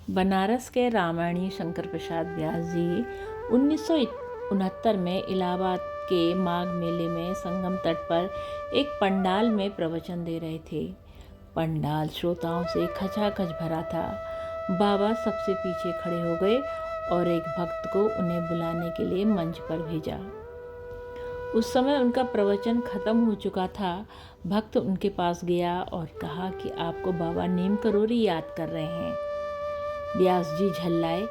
बनारस के रामायणी शंकर प्रसाद व्यास जी 1969 में इलाहाबाद के माघ मेले में संगम तट पर एक पंडाल में प्रवचन दे रहे थे। पंडाल श्रोताओं से खचाखच भरा था। बाबा सबसे पीछे खड़े हो गए और एक भक्त को उन्हें बुलाने के लिए मंच पर भेजा। उस समय उनका प्रवचन खत्म हो चुका था। भक्त उनके पास गया और कहा कि आपको बाबा नीम करोरी याद कर रहे हैं। व्यास जी झल्लाए,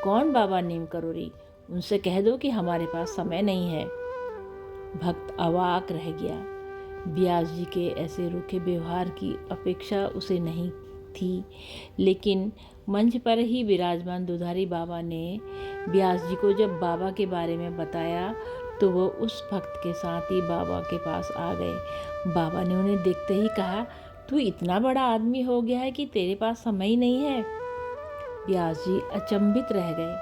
कौन बाबा नीम करोरी? उनसे कह दो कि हमारे पास समय नहीं है। भक्त अवाक रह गया। व्यास जी के ऐसे रूखे व्यवहार की अपेक्षा उसे नहीं थी, लेकिन मंच पर ही विराजमान दुधारी बाबा ने व्यास जी को जब बाबा के बारे में बताया तो वो उस भक्त के साथ ही बाबा के पास आ गए। बाबा ने उन्हें देखते ही कहा, तू इतना बड़ा आदमी हो गया है कि तेरे पास समय ही नहीं है। व्यास जी अचंभित रह गए।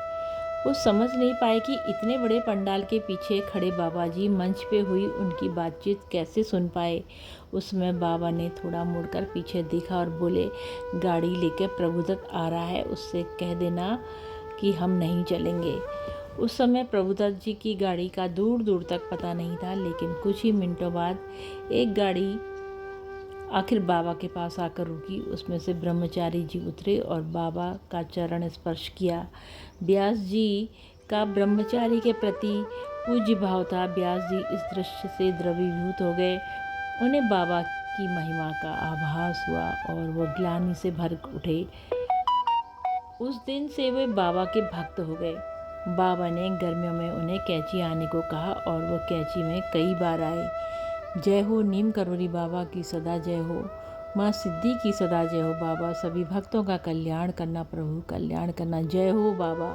वो समझ नहीं पाए कि इतने बड़े पंडाल के पीछे खड़े बाबा जी मंच पे हुई उनकी बातचीत कैसे सुन पाए। उसमें बाबा ने थोड़ा मुड़कर पीछे देखा और बोले, गाड़ी लेकर प्रभुदत्त आ रहा है, उससे कह देना कि हम नहीं चलेंगे। उस समय प्रभुदत्त जी की गाड़ी का दूर दूर तक पता नहीं था, लेकिन कुछ ही मिनटों बाद एक गाड़ी आखिर बाबा के पास आकर रुकी। उसमें से ब्रह्मचारी जी उतरे और बाबा का चरण स्पर्श किया। व्यास जी का ब्रह्मचारी के प्रति पूज्य भाव था। व्यास जी इस दृश्य से द्रवीभूत हो गए। उन्हें बाबा की महिमा का आभास हुआ और वो ग्लानि से भर उठे। उस दिन से वे बाबा के भक्त हो गए। बाबा ने गर्मियों में उन्हें कैंची आने को कहा और वो कैंची में कई बार आए। जय हो नीम करोरी बाबा की सदा जय हो, माँ सिद्धि की सदा जय हो। बाबा सभी भक्तों का कल्याण करना, प्रभु कल्याण करना। जय हो बाबा।